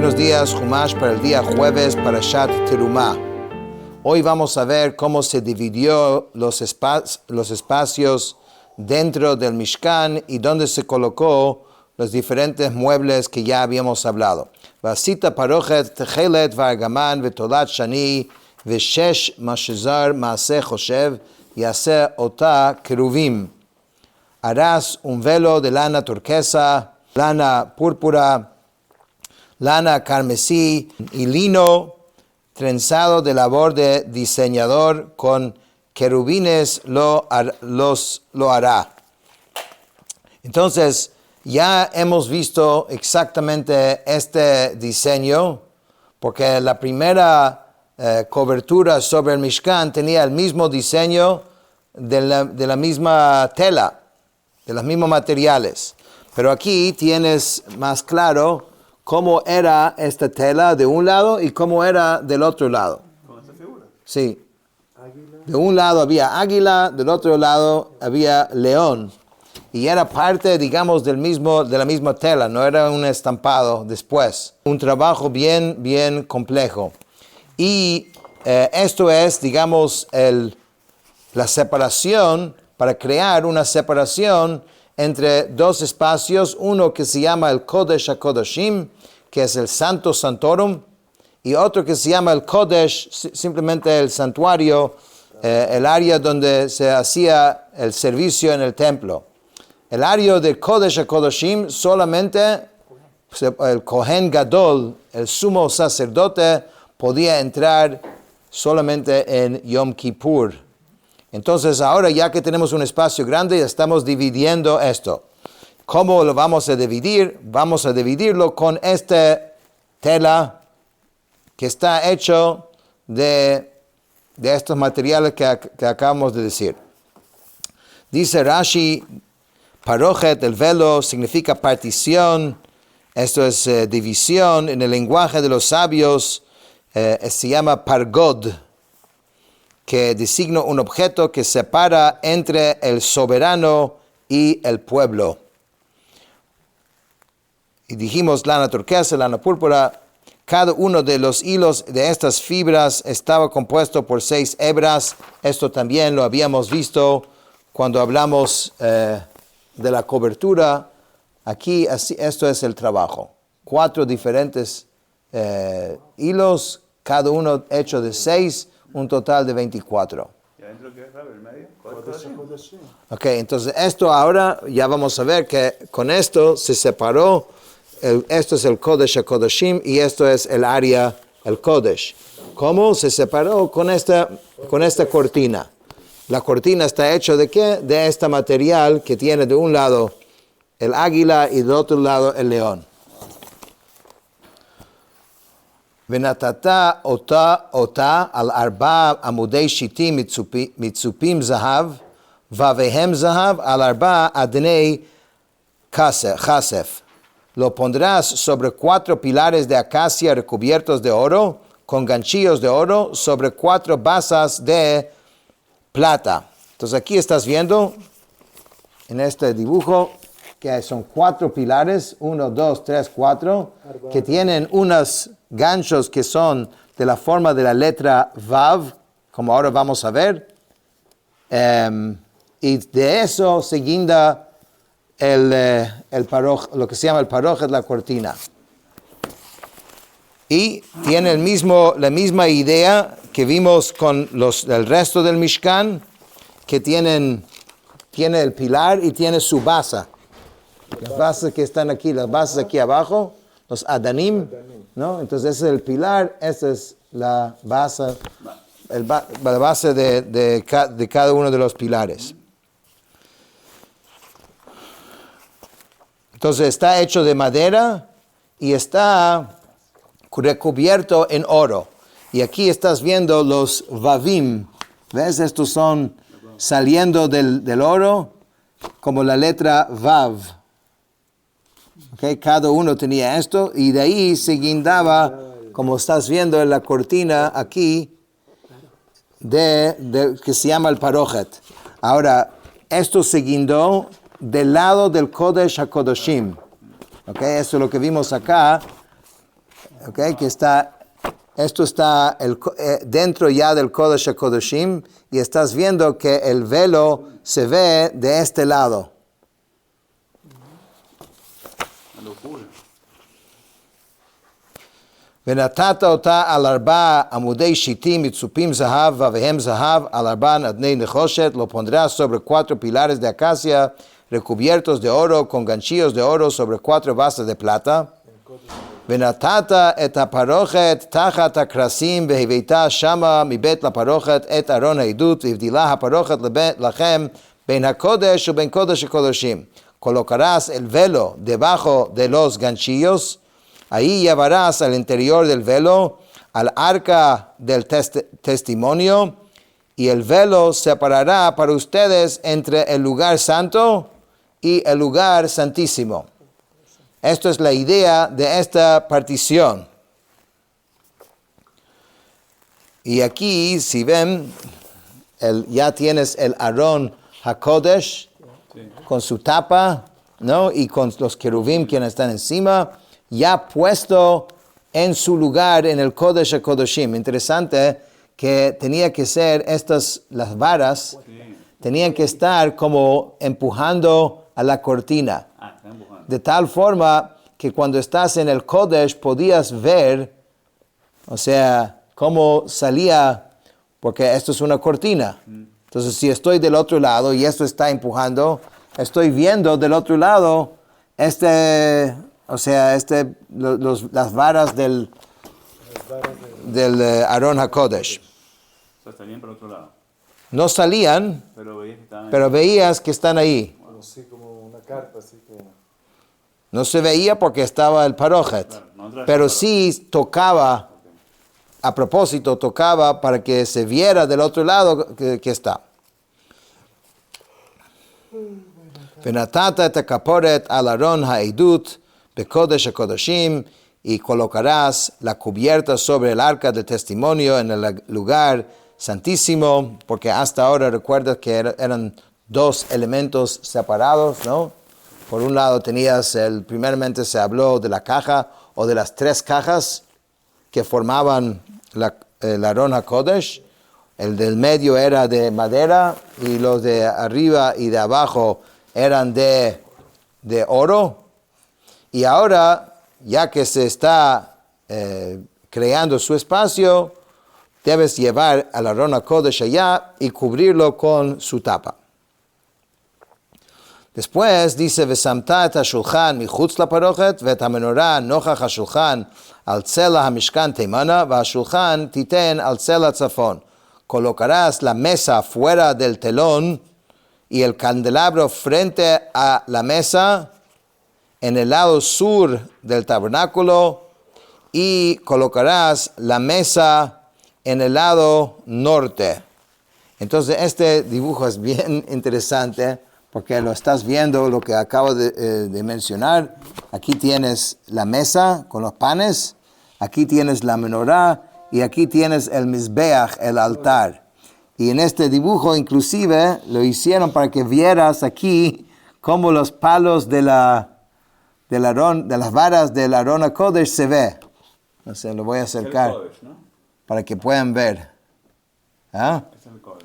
Buenos días, Humash para el día jueves, Parashat Terumah. Hoy vamos a ver cómo se dividió los espacios dentro del Mishkan y dónde se colocó los diferentes muebles que ya habíamos hablado. Vasita parochet techelet vargaman vetolat shani veshesh mashezar maase choshev yase ota keruvim. Harás un velo de lana turquesa, lana púrpura, lana carmesí y lino trenzado de labor de diseñador con querubines lo hará. Entonces, ya hemos visto exactamente este diseño, porque la primera cobertura sobre el Mishkan tenía el mismo diseño de la misma tela, de los mismos materiales. Pero aquí tienes más claro cómo era esta tela de un lado y cómo era del otro lado. ¿Con esta figura? Sí. Águila. De un lado había águila, del otro lado había león. Y era parte, digamos, de la misma tela, no era un estampado después. Un trabajo bien complejo. Y esto es, digamos, la separación, para crear una separación entre dos espacios, uno que se llama el Kodesh HaKodashim, que es el Santo Santorum, y otro que se llama el Kodesh, simplemente el santuario, el área donde se hacía el servicio en el templo. El área del Kodesh HaKodashim solamente el Kohen Gadol, el sumo sacerdote, podía entrar solamente en Yom Kippur. Entonces ahora ya que tenemos un espacio grande, ya estamos dividiendo esto. ¿Cómo lo vamos a dividir? Vamos a dividirlo con esta tela que está hecho de estos materiales que acabamos de decir. Dice Rashi, parochet, el velo, significa partición. Esto es división. En el lenguaje de los sabios se llama pargod, que designa un objeto que separa entre el soberano y el pueblo. Y dijimos lana turquesa, lana púrpura. Cada uno de los hilos de estas fibras estaba compuesto por 6 hebras. Esto también lo habíamos visto cuando hablamos de la cobertura. Aquí esto es el trabajo. 4 diferentes hilos, cada uno hecho de 6. Un total de 24. ¿Y adentro qué es, Rabbi? ¿El medio? Ok, entonces esto ahora ya vamos a ver que con esto se separó. Esto es el Kodesh HaKodashim y esto es el área, el Kodesh. ¿Cómo se separó? Con esta cortina. La cortina está hecha ¿de qué? De este material que tiene de un lado el águila y del otro lado el león. ונתתה אותה על 4 עמודי שיטים מצופים זהב, ובהם זהב על 4 אדני כסף. Lo pondrás sobre 4 pilares de acacia recubiertos de oro, con ganchillos de oro, sobre 4 basas de plata. Entonces aquí estás viendo, en este dibujo, que son 4 pilares, 1, 2, 3, 4, que tienen unos ganchos que son de la forma de la letra Vav, como ahora vamos a ver, y de eso se guinda lo que se llama el parochet, la cortina. Y tiene la misma idea que vimos con el resto del Mishkan, que tiene el pilar y tiene su base. Las bases que están aquí, las bases aquí abajo, los adanim, ¿no? Entonces ese es el pilar, esa es la base, la base de cada uno de los pilares. Entonces está hecho de madera y está recubierto en oro. Y aquí estás viendo los vavim, ¿ves? Estos son saliendo del oro como la letra Vav. Okay, cada uno tenía esto y de ahí se guindaba, como estás viendo en la cortina aquí, que se llama el parochet. Ahora, esto se guindó del lado del Kodesh HaKodashim. Okay, eso es lo que vimos acá. Okay, que está, esto está dentro ya del Kodesh HaKodashim y estás viendo que el velo se ve de este lado. Una locura. ונתת אותה על 4 עמודי שיטים מצופים זהב ואביהם זהב על 4 אדני נחושת, lo pondrás sobre 4 pilares de acacia recubiertos de oro con ganchillos de oro sobre 4 basas de plata. ונתת את הפרוכת תחת הקרסים והבאת שמה מבית לפרוכת את ארון העדות והבדילה הפרוכת לכם בין הקודש ובין קודש הקודשים. colocarás el velo debajo de los ganchillos. Ahí llevarás al interior del velo al arca del testimonio y el velo separará para ustedes entre el lugar santo y el lugar santísimo. Esto es la idea de esta partición. Y aquí, si ven, ya tienes el Aarón HaKodesh con su tapa, ¿no? Y con los querubim quienes están encima, ya puesto en su lugar en el Kodesh HaKodashim. Interesante que tenía que ser las varas, tenían que estar como empujando a la cortina. De tal forma que cuando estás en el Kodesh podías ver, o sea, cómo salía, porque esto es una cortina. Entonces, si estoy del otro lado y esto está empujando, estoy viendo del otro lado las varas del Aarón HaKodesh. O sea, salían por otro lado. No salían, Pero veías que estaban ahí. pero veías que están ahí. Bueno, sí, como una carta, así que... No se veía porque estaba el parojet, Claro, no entraste pero al sí tocaba, a propósito, tocaba para que se viera del otro lado que está. ונתת את הכפורת על ארון העדות בקודש הקודשים, y colocarás la cubierta sobre el arca del testimonio en el lugar santísimo, porque hasta ahora recuerdas que eran 2 elementos separados, ¿no? Por un lado primeramente se habló de la caja o de las 3 cajas que formaban el Aarón HaKodesh. El del medio era de madera y los de arriba y de abajo eran de oro. Y ahora, ya que se está creando su espacio, debes llevar al Aarón HaKodesh allá y cubrirlo con su tapa. Después dice, ושמת את השולחן מחוץ לפרוכת, ואת המנורה נוכח השולחן על צלע המשכן תימנה, והשולחן תיתן על צלע צפון. Colocarás la mesa fuera del telón y el candelabro frente a la mesa en el lado sur del tabernáculo y colocarás la mesa en el lado norte. Entonces este dibujo es bien interesante porque lo estás viendo, lo que acabo de mencionar. Aquí tienes la mesa con los panes, aquí tienes la menorá y aquí tienes el mizbeach, el altar. Y en este dibujo inclusive lo hicieron para que vieras aquí cómo los palos de las varas del Aarón HaKodesh se ve. No sé, lo voy a acercar el Kodesh, ¿no? para que puedan ver. ¿Ah? Es el Kodesh.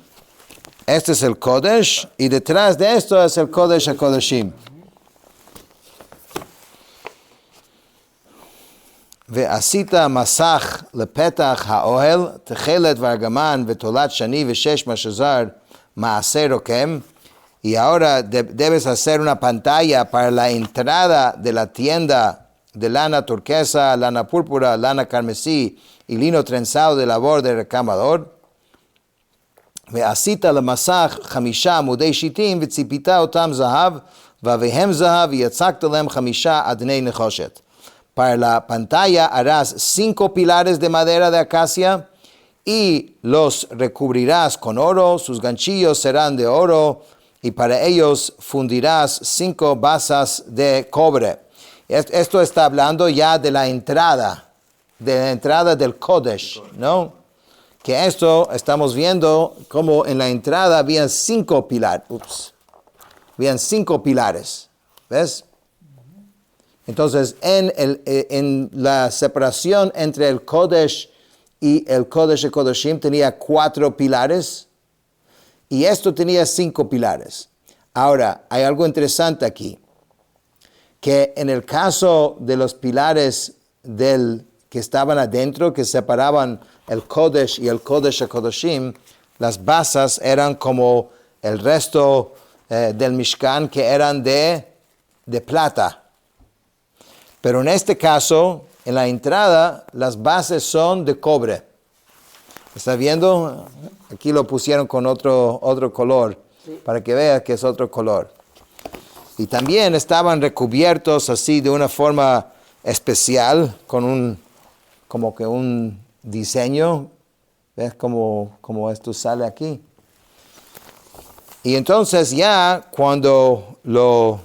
Este es el Kodesh y detrás de esto es el Kodesh HaKodashim. ועשית מסך לפתח האוהל, תכלת וארגמן ותולת שני ושש משזר מעשה רוקם, y ahora debes hacer una pantalla para la entrada de la tienda de lana turquesa, lana púrpura, lana carmesí y lino trenzado de labor de recamador. ועשית למסך 5 עמודי שיטים וציפית אותם זהב, ואביהם זהב, ויצקת להם 5 אדני נחושת. Para la pantalla harás 5 pilares de madera de acacia y los recubrirás con oro, sus ganchillos serán de oro y para ellos fundirás 5 basas de cobre. Esto está hablando ya de la entrada del Kodesh, ¿no? Que esto estamos viendo como en la entrada habían 5 pilares. Habían 5 pilares, ¿ves? Entonces, en la separación entre el Kodesh y el Kodesh HaKodashim tenía 4 pilares y esto tenía 5 pilares. Ahora, hay algo interesante aquí, que en el caso de los pilares que estaban adentro, que separaban el Kodesh y el Kodesh HaKodashim, las basas eran como el resto del Mishkan, que eran de plata. Pero en este caso, en la entrada, las bases son de cobre. ¿Está viendo? Aquí lo pusieron con otro color, sí, para que veas que es otro color. Y también estaban recubiertos así de una forma especial, con como que un diseño. ¿Ves cómo esto sale aquí? Y entonces ya cuando lo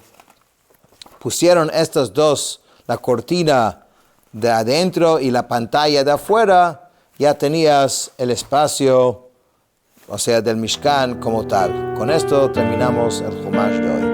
pusieron estas dos, la cortina de adentro y la pantalla de afuera, ya tenías el espacio, o sea, del Mishkan como tal. Con esto terminamos el Chumash de hoy.